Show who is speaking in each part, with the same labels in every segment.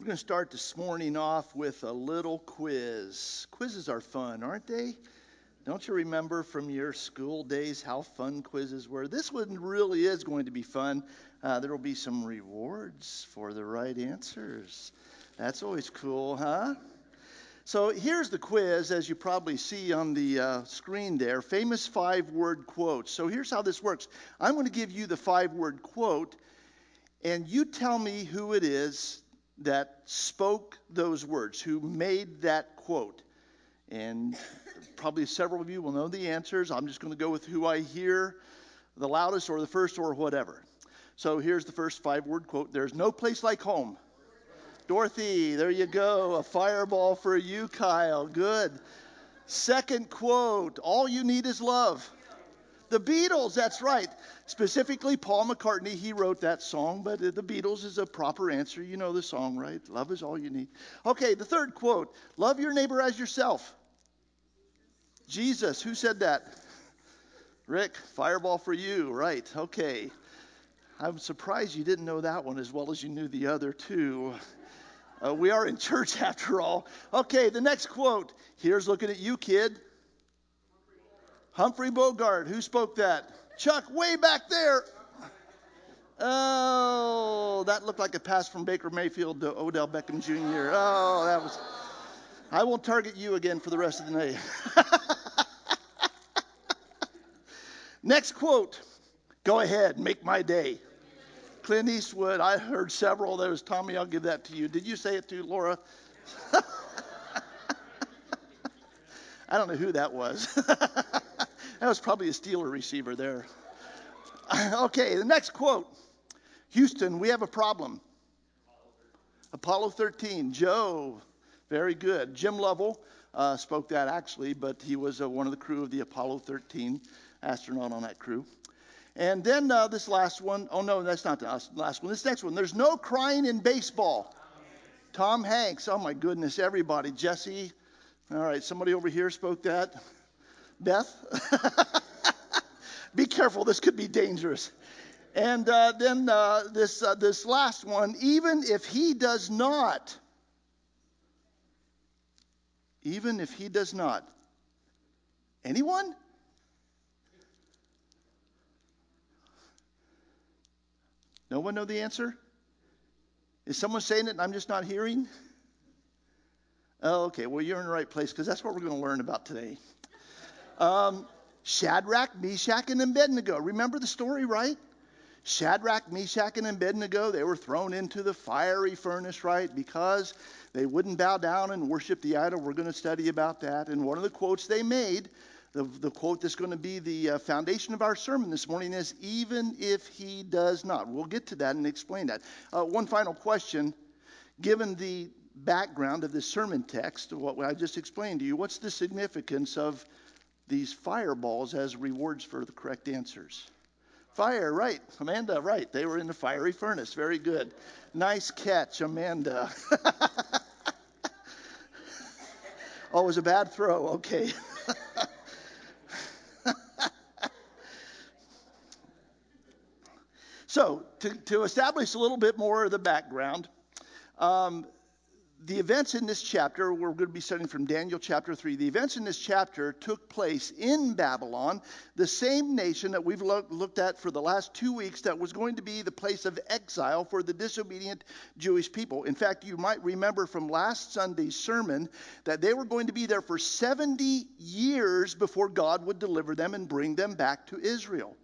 Speaker 1: We're going to start this morning off with a little quiz. Quizzes are fun, aren't they? Don't you remember from your school days how fun quizzes were? This one really is going to be fun. There will be some rewards for the right answers. That's always cool, huh? So here's the quiz, as you probably see on the screen there, famous 5-word quotes. So here's how this works. I'm going to give you the 5-word quote, and you tell me who it is that spoke those words, who made that quote. And probably several of you will know the answers. I'm just going to go with who I hear the loudest or the first or whatever. So here's the first 5-word quote. There's no place like home. Dorothy, there you go. A fireball for you, Kyle. Good. Second quote. All you need is love. The Beatles, that's right. Specifically, Paul McCartney, he wrote that song, but the Beatles is a proper answer. You know the song, right? Love is all you need. Okay, the third quote. Love your neighbor as yourself. Jesus, who said that? Rick, fireball for you. Right, okay. I'm surprised you didn't know that one as well as you knew the other two. We are in church after all. Okay, the next quote. Here's looking at you, kid. Humphrey Bogart. Who spoke that? Chuck, way back there. Oh, that looked like a pass from Baker Mayfield to Odell Beckham Jr. Oh, that was... I won't target you again for the rest of the night. Next quote. Go ahead, make my day. Clint Eastwood. I heard several of those. Tommy, I'll give that to you. Did you say it too, Laura? I don't know who that was. That was probably a Steeler receiver there. Okay, the next quote. Houston, we have a problem. Apollo 13. Joe, very good. Jim Lovell spoke that actually, but he was one of the crew of the Apollo 13, astronaut on that crew. And then this last one. Oh, no, that's not the last one. This next one. There's no crying in baseball. Tom Hanks. Oh, my goodness, everybody. Jesse. All right, somebody over here spoke that. Beth. Be careful, this could be dangerous. And then this last one, even if he does not. Even if he does not. Anyone? No one know the answer? Is someone saying it and I'm just not hearing? Oh, okay, well, you're in the right place because that's what we're going to learn about today. Shadrach, Meshach, and Abednego. Remember the story, right? Shadrach, Meshach, and Abednego, they were thrown into the fiery furnace, right? Because they wouldn't bow down and worship the idol. We're going to study about that. And one of the quotes they made, the quote that's going to be the foundation of our sermon this morning is, even if he does not. We'll get to that and explain that. One final question. Given the background of this sermon text, what I just explained to you, what's the significance of these fireballs as rewards for the correct answers? Fire, right. Amanda, right. They were in the fiery furnace. Very good. Nice catch, Amanda. Oh, it was a bad throw. Okay. So, to establish a little bit more of the background, the events in this chapter, we're going to be studying from Daniel chapter 3. The events in this chapter took place in Babylon, the same nation that we've looked at for the last 2 weeks that was going to be the place of exile for the disobedient Jewish people. In fact, you might remember from last Sunday's sermon that they were going to be there for 70 years before God would deliver them and bring them back to Israel.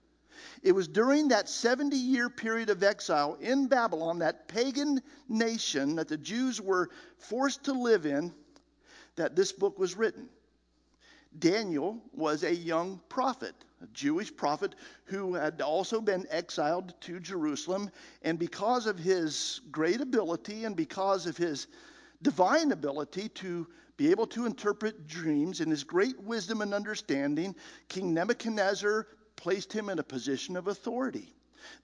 Speaker 1: It was during that 70-year period of exile in Babylon, that pagan nation that the Jews were forced to live in, that this book was written. Daniel was a young prophet, a Jewish prophet who had also been exiled to Jerusalem. And because of his great ability and because of his divine ability to be able to interpret dreams and his great wisdom and understanding, King Nebuchadnezzar placed him in a position of authority.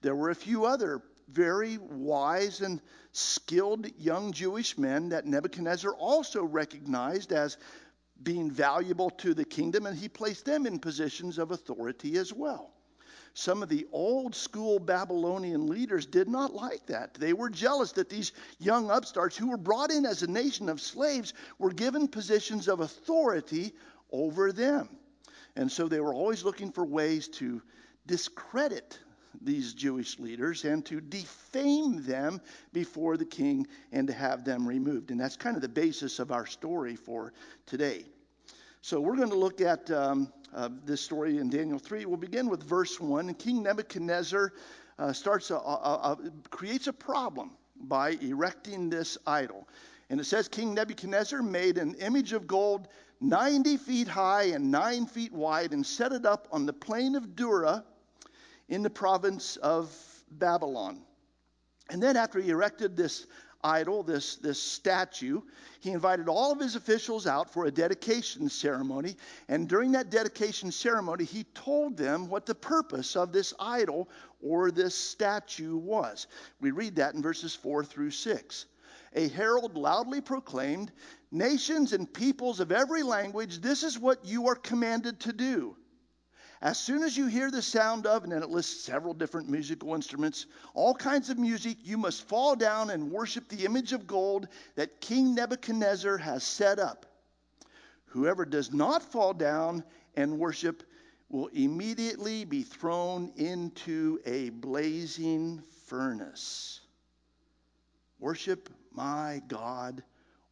Speaker 1: There were a few other very wise and skilled young Jewish men that Nebuchadnezzar also recognized as being valuable to the kingdom, and he placed them in positions of authority as well. Some of the old school Babylonian leaders did not like that. They were jealous that these young upstarts who were brought in as a nation of slaves were given positions of authority over them. And so they were always looking for ways to discredit these Jewish leaders and to defame them before the king and to have them removed. And that's kind of the basis of our story for today. So we're going to look at this story in Daniel 3. We'll begin with verse 1. King Nebuchadnezzar creates a problem by erecting this idol. And it says King Nebuchadnezzar made an image of gold 90 feet high and 9 feet wide and set it up on the plain of Dura in the province of Babylon. And then after he erected this idol, this statue, he invited all of his officials out for a dedication ceremony. And during that dedication ceremony, he told them what the purpose of this idol or this statue was. We read that in verses 4 through 6. A herald loudly proclaimed, "Nations and peoples of every language, this is what you are commanded to do. As soon as you hear the sound of," and then it lists several different musical instruments, "all kinds of music, you must fall down and worship the image of gold that King Nebuchadnezzar has set up. Whoever does not fall down and worship will immediately be thrown into a blazing furnace. Worship my God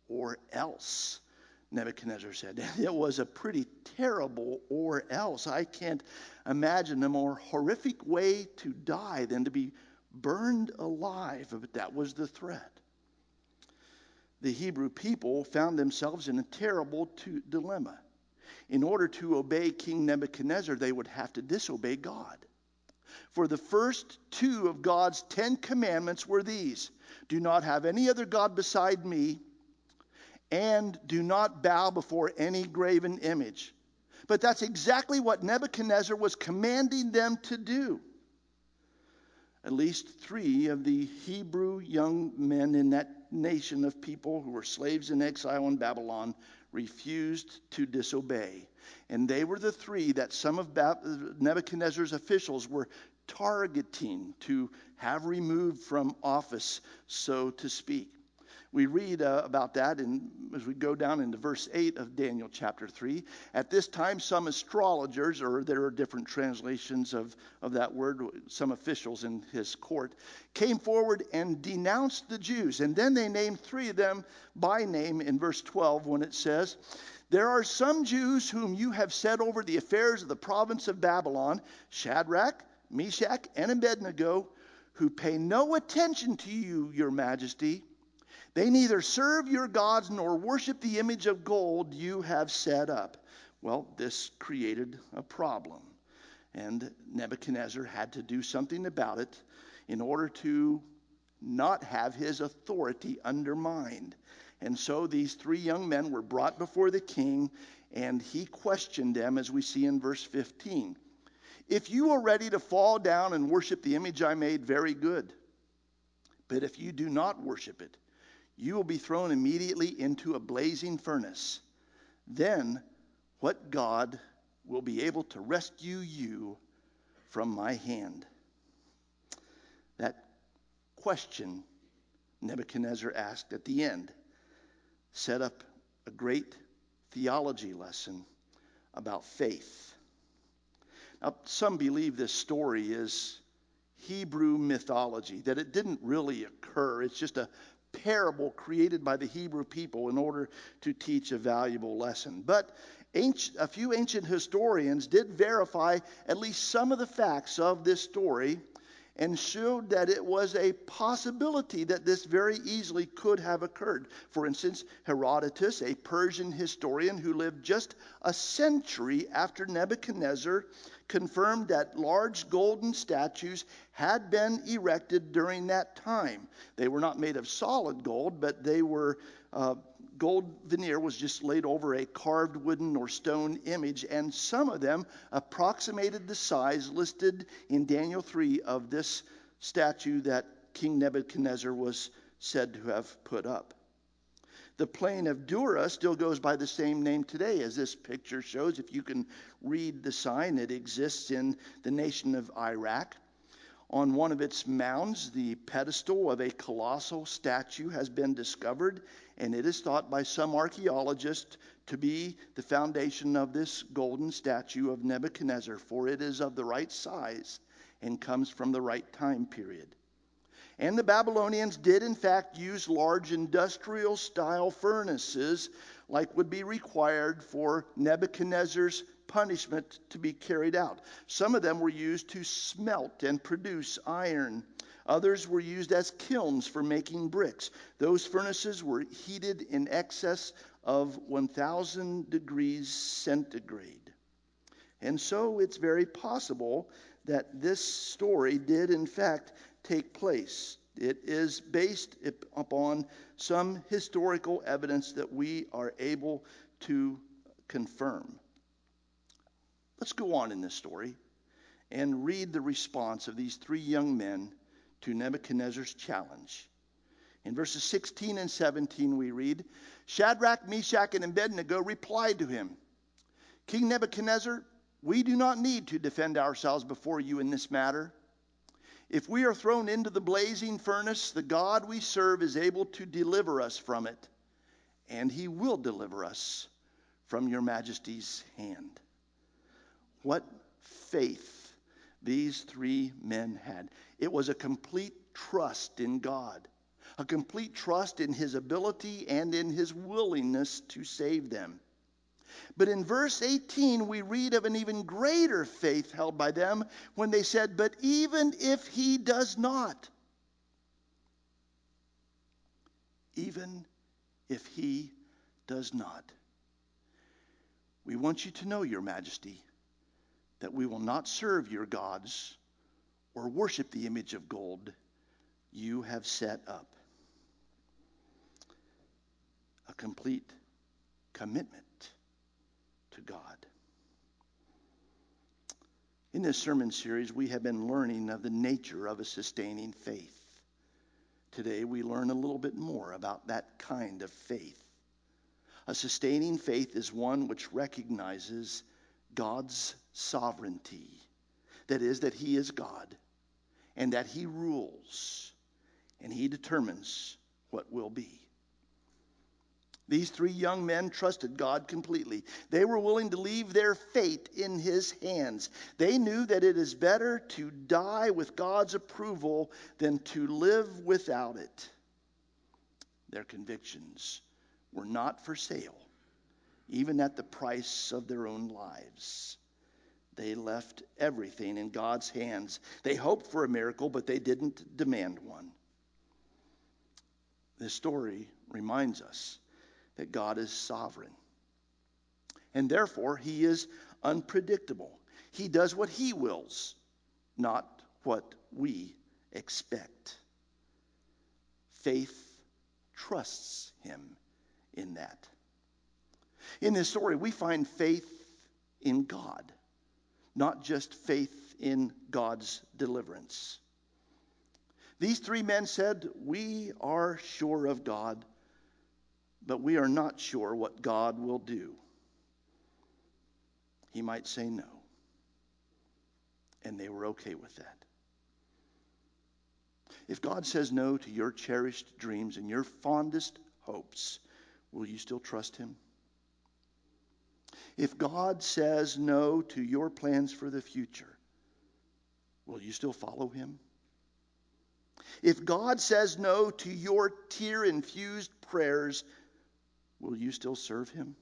Speaker 1: or else," Nebuchadnezzar said. It was a pretty terrible or else. I can't imagine a more horrific way to die than to be burned alive, but that was the threat. The Hebrew people found themselves in a terrible dilemma. In order to obey King Nebuchadnezzar, they would have to disobey God. For the first two of God's 10 commandments were these: do not have any other God beside me, and do not bow before any graven image. But that's exactly what Nebuchadnezzar was commanding them to do. At least 3 of the Hebrew young men in that nation of people who were slaves in exile in Babylon refused to disobey. And they were the 3 that some of Nebuchadnezzar's officials were targeting to have removed from office, so to speak. We read about that as we go down into verse 8 of Daniel chapter 3. At this time, some astrologers, or there are different translations of that word, some officials in his court, came forward and denounced the Jews. And then they named 3 of them by name in verse 12 when it says, "There are some Jews whom you have set over the affairs of the province of Babylon, Shadrach, Meshach, and Abednego, who pay no attention to you, your majesty. They neither serve your gods nor worship the image of gold you have set up." Well, this created a problem, and Nebuchadnezzar had to do something about it in order to not have his authority undermined. And so these 3 young men were brought before the king, and he questioned them, as we see in verse 15. "If you are ready to fall down and worship the image I made, very good. But if you do not worship it, you will be thrown immediately into a blazing furnace. Then what God will be able to rescue you from my hand?" That question Nebuchadnezzar asked at the end set up a great theology lesson about faith. Now, some believe this story is Hebrew mythology, that it didn't really occur. It's just a parable created by the Hebrew people in order to teach a valuable lesson. But a few ancient historians did verify at least some of the facts of this story and showed that it was a possibility that this very easily could have occurred. For instance, Herodotus, a Persian historian who lived just a century after Nebuchadnezzar, confirmed that large golden statues had been erected during that time. They were not made of solid gold, but they were gold veneer was just laid over a carved wooden or stone image, and some of them approximated the size listed in Daniel 3 of this statue that King Nebuchadnezzar was said to have put up. The plain of Dura still goes by the same name today, as this picture shows. If you can read the sign, it exists in the nation of Iraq. On one of its mounds, the pedestal of a colossal statue has been discovered, and it is thought by some archaeologists to be the foundation of this golden statue of Nebuchadnezzar, for it is of the right size and comes from the right time period. And the Babylonians did, in fact, use large industrial-style furnaces like would be required for Nebuchadnezzar's punishment to be carried out. Some of them were used to smelt and produce iron. Others were used as kilns for making bricks. Those furnaces were heated in excess of 1,000 degrees centigrade. And so it's very possible that this story did, in fact, take place. It is based upon some historical evidence that we are able to confirm. Let's go on in this story and read the response of these three young men to Nebuchadnezzar's challenge. In verses 16 and 17 we read, Shadrach, Meshach, and Abednego replied to him, King Nebuchadnezzar, we do not need to defend ourselves before you in this matter. If we are thrown into the blazing furnace, the God we serve is able to deliver us from it, and he will deliver us from your majesty's hand. What faith these three men had. It was a complete trust in God, a complete trust in his ability and in his willingness to save them. But in verse 18, we read of an even greater faith held by them when they said, but even if he does not, even if he does not, we want you to know, your majesty, that we will not serve your gods or worship the image of gold you have set up. A complete commitment to God. In this sermon series, we have been learning of the nature of a sustaining faith. Today, we learn a little bit more about that kind of faith. A sustaining faith is one which recognizes God's sovereignty. That is, that he is God, and that he rules, and he determines what will be. These three young men trusted God completely. They were willing to leave their fate in his hands. They knew that it is better to die with God's approval than to live without it. Their convictions were not for sale, even at the price of their own lives. They left everything in God's hands. They hoped for a miracle, but they didn't demand one. This story reminds us that God is sovereign. And therefore, he is unpredictable. He does what he wills, not what we expect. Faith trusts him in that. In this story, we find faith in God, not just faith in God's deliverance. These three men said, we are sure of God, but we are not sure what God will do. He might say no. And they were okay with that. If God says no to your cherished dreams and your fondest hopes, will you still trust him? If God says no to your plans for the future, will you still follow him? If God says no to your tear-infused prayers, will you still serve him?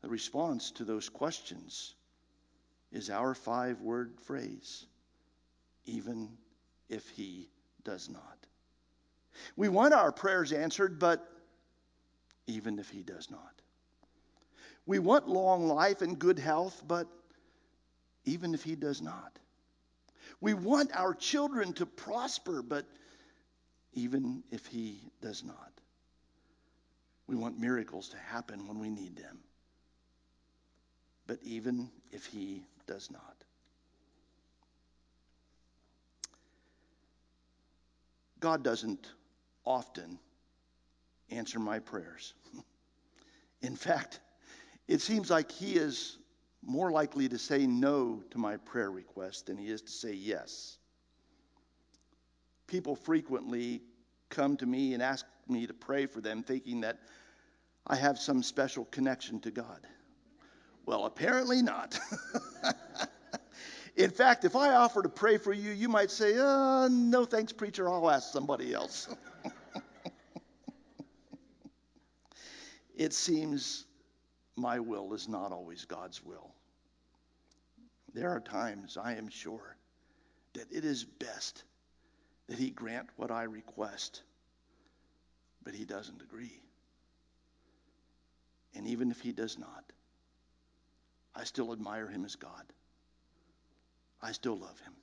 Speaker 1: The response to those questions is our 5-word phrase, even if he does not. We want our prayers answered, but even if he does not. We want long life and good health, but even if he does not. We want our children to prosper, but even if he does not. We want miracles to happen when we need them, but even if he does not. God doesn't often answer my prayers. In fact, it seems like he is more likely to say no to my prayer request than he is to say yes. People frequently come to me and ask me to pray for them, thinking that I have some special connection to God. Well, apparently not. In fact, if I offer to pray for you, you might say, no thanks, preacher, I'll ask somebody else. It seems my will is not always God's will. There are times, I am sure, that it is best that he grant what I request, but he doesn't agree. And even if he does not, I still admire him as God. I still love him.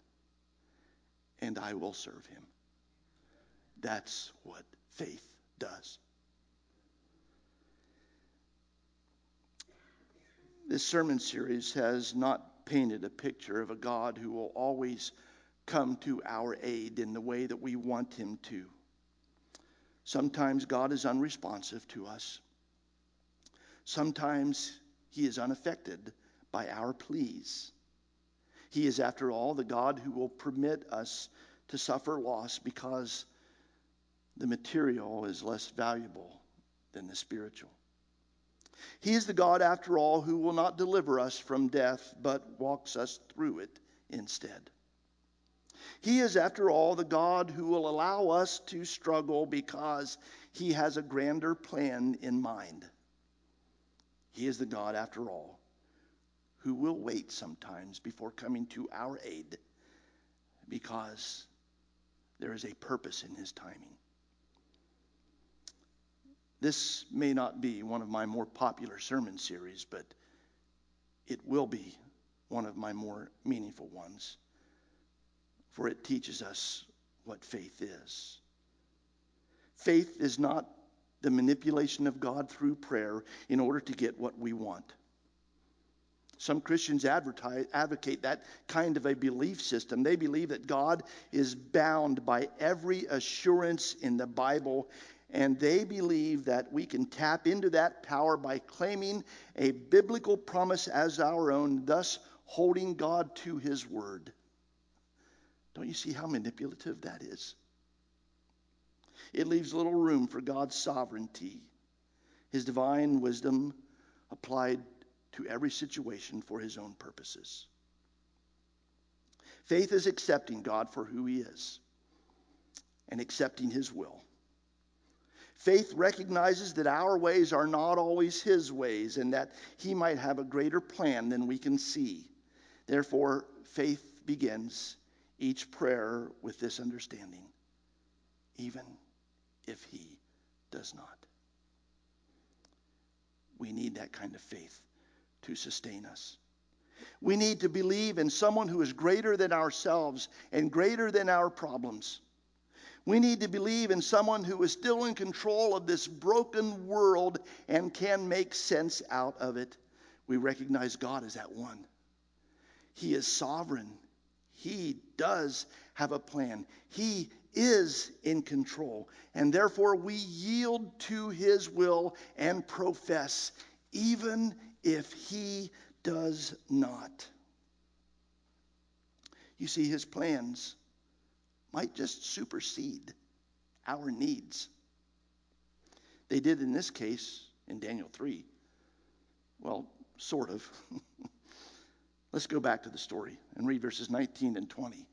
Speaker 1: And I will serve him. That's what faith does. This sermon series has not painted a picture of a God who will always come to our aid in the way that we want him to. Sometimes God is unresponsive to us. Sometimes he is unaffected by our pleas. He is, after all, the God who will permit us to suffer loss because the material is less valuable than the spiritual. He is the God, after all, who will not deliver us from death, but walks us through it instead. He is, after all, the God who will allow us to struggle because he has a grander plan in mind. He is the God, after all, who will wait sometimes before coming to our aid because there is a purpose in his timing. This may not be one of my more popular sermon series, but it will be one of my more meaningful ones, for it teaches us what faith is. Faith is not the manipulation of God through prayer in order to get what we want. Some Christians advocate that kind of a belief system. They believe that God is bound by every assurance in the Bible, and they believe that we can tap into that power by claiming a biblical promise as our own, thus holding God to his word. Don't you see how manipulative that is? It leaves little room for God's sovereignty, his divine wisdom applied to every situation for his own purposes. Faith is accepting God for who he is and accepting his will. Faith recognizes that our ways are not always his ways and that he might have a greater plan than we can see. Therefore, faith begins each prayer with this understanding, even if he does not. We need that kind of faith to sustain us. We need to believe in someone who is greater than ourselves and greater than our problems. We need to believe in someone who is still in control of this broken world and can make sense out of it. We recognize God as that one. He is sovereign. He does have a plan. He is in control. And therefore we yield to his will and profess, even if he does not. You see, his plans might just supersede our needs. They did in this case in Daniel 3. Well, sort of. Let's go back to the story and read verses 19 and 20.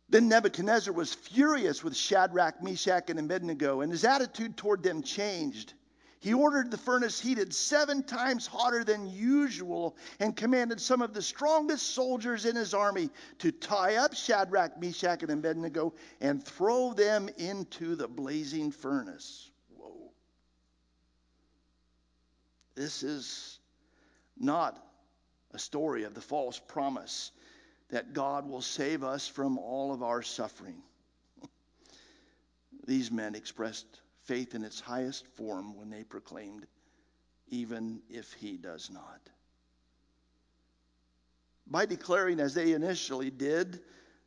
Speaker 1: Then Nebuchadnezzar was furious with Shadrach, Meshach, and Abednego, and his attitude toward them changed. He ordered the furnace heated 7 times hotter than usual and commanded some of the strongest soldiers in his army to tie up Shadrach, Meshach, and Abednego and throw them into the blazing furnace. Whoa. This is not a story of the false promise that God will save us from all of our suffering. These men expressed faith in its highest form when they proclaimed, even if he does not. By declaring, as they initially did,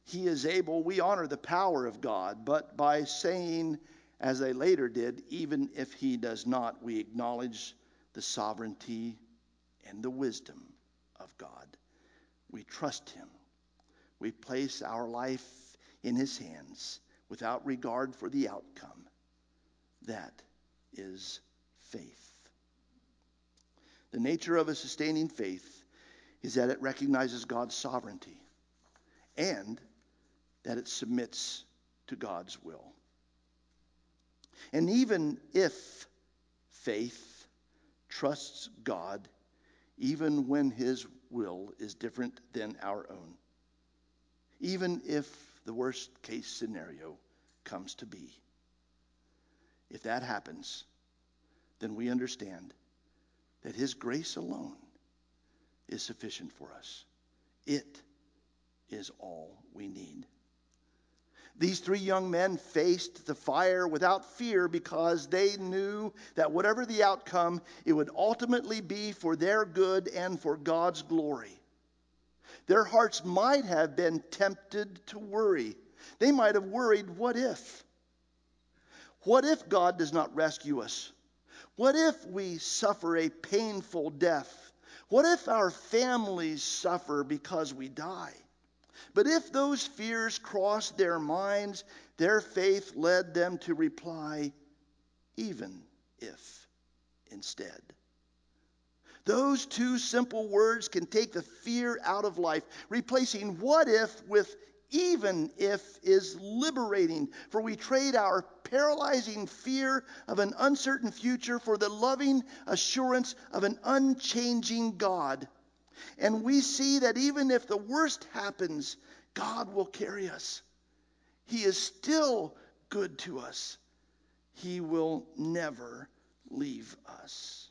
Speaker 1: he is able, we honor the power of God, but by saying, as they later did, even if he does not, we acknowledge the sovereignty and the wisdom of God. We trust him. We place our life in his hands without regard for the outcome. That is faith. The nature of a sustaining faith is that it recognizes God's sovereignty and that it submits to God's will. And even if faith trusts God, even when his will is different than our own, even if the worst case scenario comes to be, if that happens, then we understand that his grace alone is sufficient for us. It is all we need. These three young men faced the fire without fear because they knew that whatever the outcome, it would ultimately be for their good and for God's glory. Their hearts might have been tempted to worry. They might have worried, what if? What if God does not rescue us? What if we suffer a painful death? What if our families suffer because we die? But if those fears crossed their minds, their faith led them to reply, even if, instead. Those two simple words can take the fear out of life. Replacing what if with even if is liberating, for we trade our paralyzing fear of an uncertain future for the loving assurance of an unchanging God. And we see that even if the worst happens, God will carry us. He is still good to us. He will never leave us.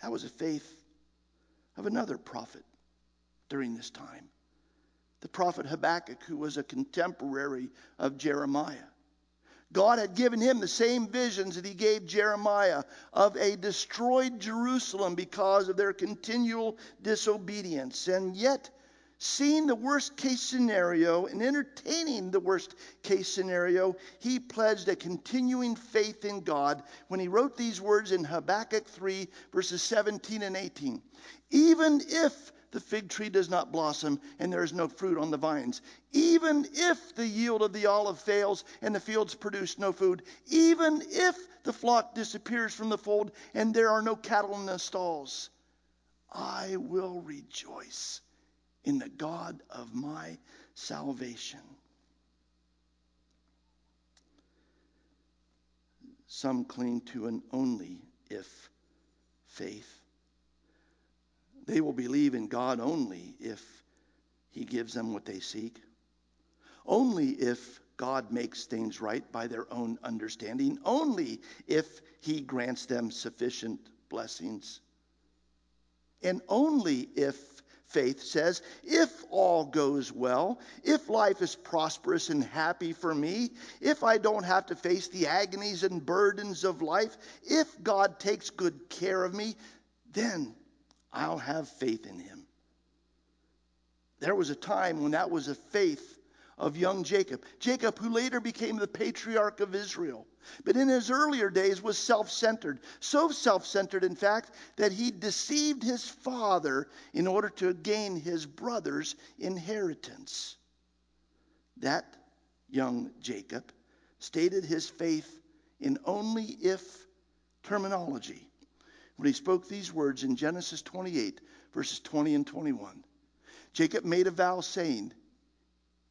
Speaker 1: That was the faith of another prophet during this time. The prophet Habakkuk, who was a contemporary of Jeremiah. God had given him the same visions that he gave Jeremiah of a destroyed Jerusalem because of their continual disobedience. And yet, seeing the worst case scenario and entertaining the worst case scenario, he pledged a continuing faith in God when he wrote these words in Habakkuk 3, verses 17 and 18. Even if the fig tree does not blossom and there is no fruit on the vines, even if the yield of the olive fails and the fields produce no food, even if the flock disappears from the fold and there are no cattle in the stalls, I will rejoice in the God of my salvation. Some cling to an only if faith. They will believe in God only if he gives them what they seek. Only if God makes things right by their own understanding. Only if he grants them sufficient blessings. And only if faith says, if all goes well, if life is prosperous and happy for me, if I don't have to face the agonies and burdens of life, if God takes good care of me, then I'll have faith in him. There was a time when that was a faith of young Jacob. Jacob, who later became the patriarch of Israel, but in his earlier days was self-centered. So self-centered, in fact, that he deceived his father in order to gain his brother's inheritance. That young Jacob stated his faith in only if terminology when he spoke these words in Genesis 28, verses 20 and 21. Jacob made a vow saying,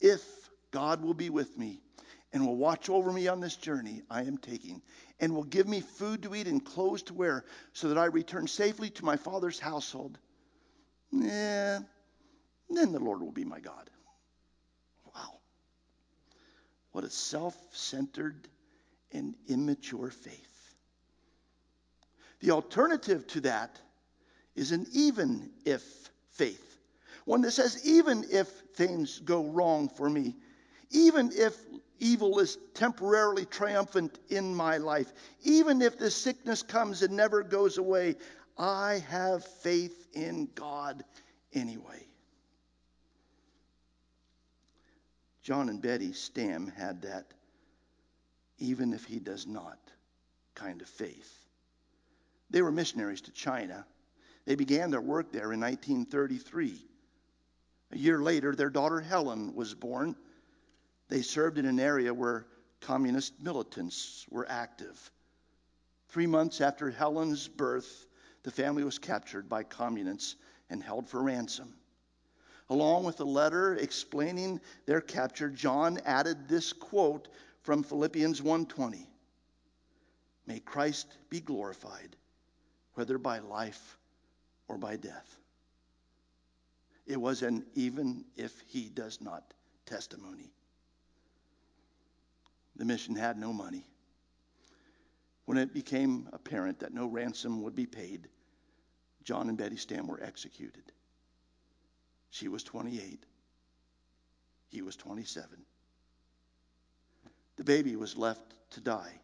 Speaker 1: if God will be with me and will watch over me on this journey I am taking, and will give me food to eat and clothes to wear, so that I return safely to my father's household, then the Lord will be my God. Wow. What a self-centered and immature faith. The alternative to that is an even if faith. One that says, even if things go wrong for me, even if evil is temporarily triumphant in my life, even if this sickness comes and never goes away, I have faith in God anyway. John and Betty Stam had that even if he does not kind of faith. They were missionaries to China. They began their work there in 1933. A year later, their daughter Helen was born. They served in an area where communist militants were active. 3 months after Helen's birth, the family was captured by communists and held for ransom. Along with a letter explaining their capture, John added this quote from Philippians 1:20. May Christ be glorified, whether by life or by death. It was an even if he does not testimony. The mission had no money. When it became apparent that no ransom would be paid, John and Betty Stam were executed. She was 28. He was 27. The baby was left to die.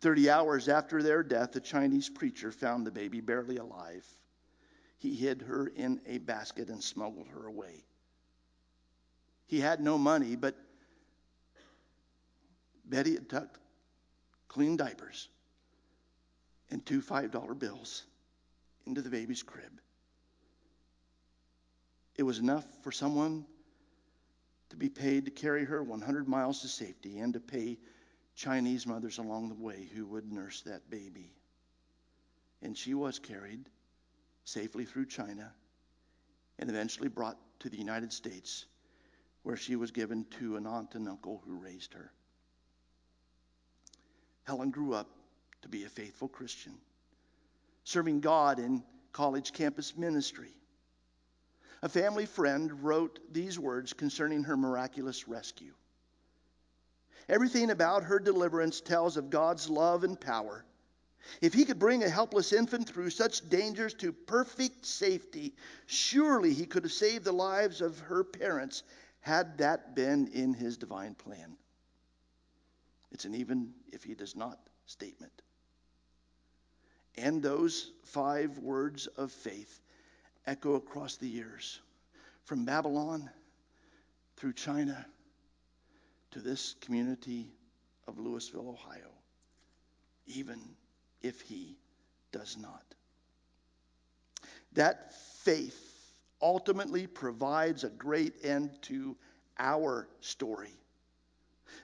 Speaker 1: 30 hours after their death, a Chinese preacher found the baby barely alive. He hid her in a basket and smuggled her away. He had no money, but Betty had tucked clean diapers and 2 $5 bills into the baby's crib. It was enough for someone to be paid to carry her 100 miles to safety and to pay Chinese mothers along the way who would nurse that baby. And she was carried safely through China and eventually brought to the United States, where she was given to an aunt and uncle who raised her. Helen grew up to be a faithful Christian, serving God in college campus ministry. A family friend wrote these words concerning her miraculous rescue. Everything about her deliverance tells of God's love and power. If he could bring a helpless infant through such dangers to perfect safety, surely he could have saved the lives of her parents had that been in his divine plan. It's an even if he does not statement. And those 5 words of faith echo across the years, from Babylon through China to this community of Louisville, Ohio, even if he does not. That faith ultimately provides a great end to our story.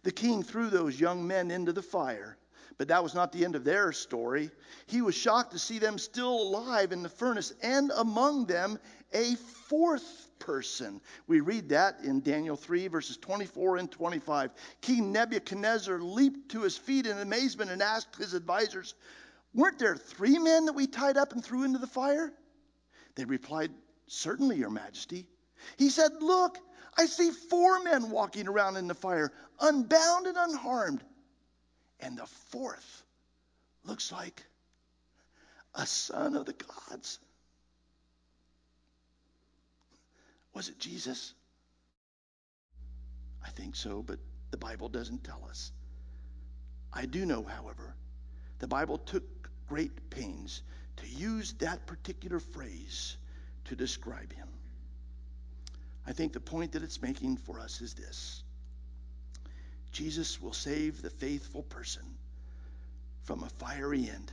Speaker 1: The king threw those young men into the fire, but that was not the end of their story. He was shocked to see them still alive in the furnace, and among them a 4th person. We read that in Daniel 3, verses 24 and 25. King Nebuchadnezzar leaped to his feet in amazement and asked his advisors, "Weren't there 3 men that we tied up and threw into the fire?" They replied, "Certainly, Your Majesty." He said, "Look, I see 4 men walking around in the fire, unbound and unharmed. And the 4th looks like a son of the gods." Was it Jesus? I think so, but the Bible doesn't tell us. I do know, however, the Bible took great pains to use that particular phrase to describe him. I think the point that it's making for us is this: Jesus will save the faithful person from a fiery end.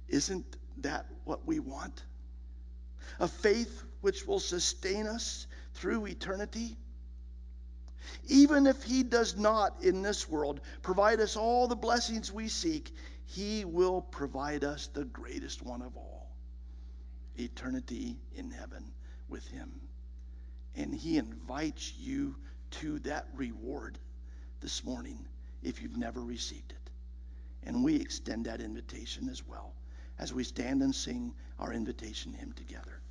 Speaker 1: Isn't that what we want? A faith which will sustain us through eternity. Even if he does not in this world provide us all the blessings we seek, he will provide us the greatest one of all: eternity in heaven with him. And he invites you to that reward this morning if you've never received it. And we extend that invitation as well as we stand and sing our invitation hymn together.